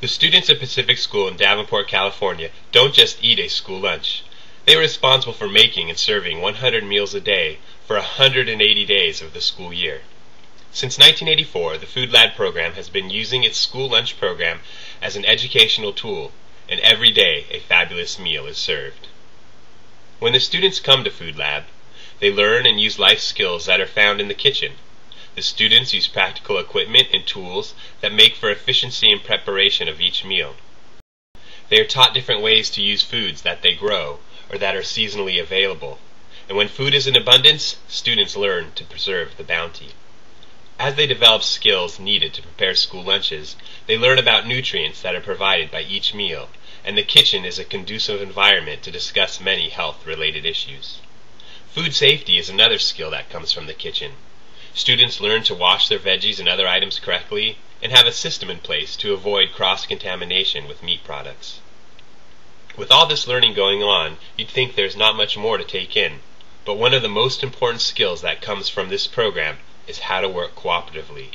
The students at Pacific School in Davenport, California don't just eat a school lunch. They are responsible for making and serving 100 meals a day for 180 days of the school year. Since 1984, the Food Lab program has been using its school lunch program as an educational tool, and every day a fabulous meal is served. When the students come to Food Lab, they learn and use life skills that are found in the kitchen. The students use practical equipment and tools that make for efficiency and preparation of each meal. They are taught different ways to use foods that they grow or that are seasonally available. And when food is in abundance, students learn to preserve the bounty. As they develop skills needed to prepare school lunches, they learn about nutrients that are provided by each meal, and the kitchen is a conducive environment to discuss many health-related issues. Food safety is another skill that comes from the kitchen. Students learn to wash their veggies and other items correctly and have a system in place to avoid cross-contamination with meat products. With all this learning going on, you'd think there's not much more to take in, but one of the most important skills that comes from this program is how to work cooperatively.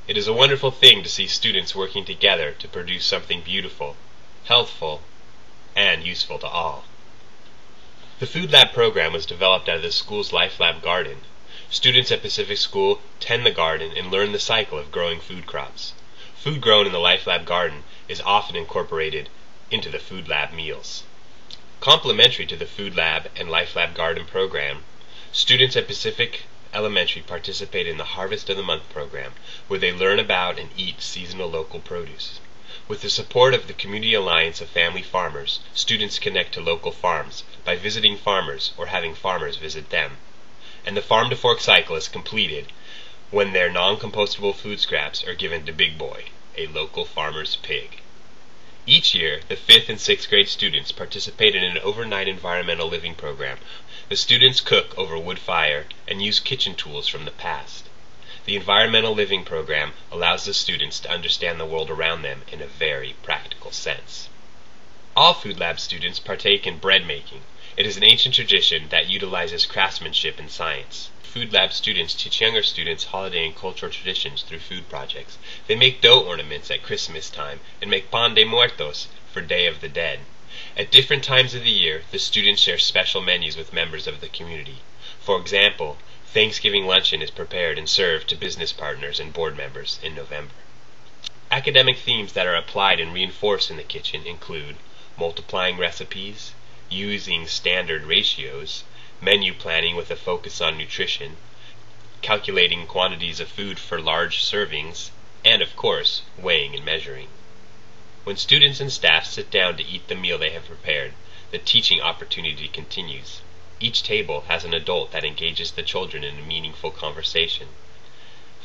It is a wonderful thing to see students working together to produce something beautiful, healthful, and useful to all. The Food Lab program was developed out of the school's Life Lab garden. Students at Pacific School tend the garden and learn the cycle of growing food crops. Food grown in the Life Lab garden is often incorporated into the Food Lab meals. Complementary to the Food Lab and Life Lab garden program, students at Pacific Elementary participate in the Harvest of the Month program, where they learn about and eat seasonal local produce. With the support of the Community Alliance of Family Farmers, students connect to local farms by visiting farmers or having farmers visit them. And the farm-to-fork cycle is completed when their non-compostable food scraps are given to Big Boy, a local farmer's pig. Each year, the 5th and 6th grade students participate in an overnight environmental living program. The students cook over wood fire and use kitchen tools from the past. The environmental living program allows the students to understand the world around them in a very practical sense. All Food Lab students partake in bread making. It is an ancient tradition that utilizes craftsmanship and science. Food Lab students teach younger students holiday and cultural traditions through food projects. They make dough ornaments at Christmas time and make pan de muertos for Day of the Dead. At different times of the year, the students share special menus with members of the community. For example, Thanksgiving luncheon is prepared and served to business partners and board members in November. Academic themes that are applied and reinforced in the kitchen include multiplying recipes, using standard ratios, menu planning with a focus on nutrition, calculating quantities of food for large servings, and of course, weighing and measuring. When students and staff sit down to eat the meal they have prepared, the teaching opportunity continues. Each table has an adult that engages the children in a meaningful conversation.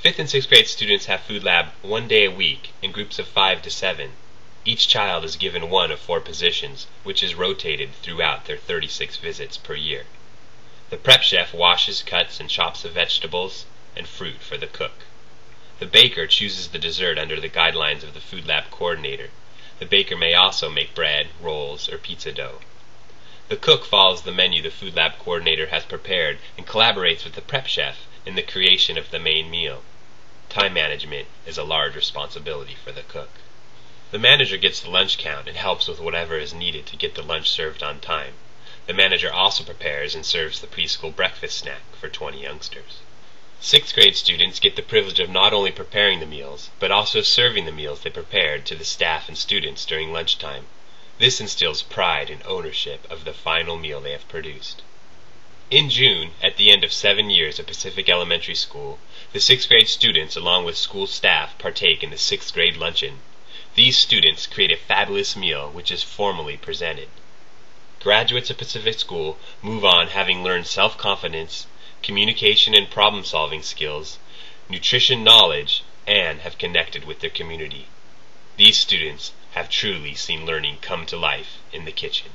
5th and 6th grade students have Food Lab 1 day a week in groups of 5 to 7. Each child is given one of 4 positions, which is rotated throughout their 36 visits per year. The prep chef washes, cuts, and chops the vegetables and fruit for the cook. The baker chooses the dessert under the guidelines of the Food Lab coordinator. The baker may also make bread, rolls, or pizza dough. The cook follows the menu the Food Lab coordinator has prepared and collaborates with the prep chef in the creation of the main meal. Time management is a large responsibility for the cook. The manager gets the lunch count and helps with whatever is needed to get the lunch served on time. The manager also prepares and serves the preschool breakfast snack for 20 youngsters. 6th grade students get the privilege of not only preparing the meals, but also serving the meals they prepared to the staff and students during lunchtime. This instills pride and ownership of the final meal they have produced. In June, at the end of 7 years at Pacific Elementary School, the 6th grade students along with school staff partake in the 6th grade luncheon. These students create a fabulous meal which is formally presented. Graduates of Pacific School move on having learned self-confidence, communication and problem-solving skills, nutrition knowledge, and have connected with their community. These students have truly seen learning come to life in the kitchen.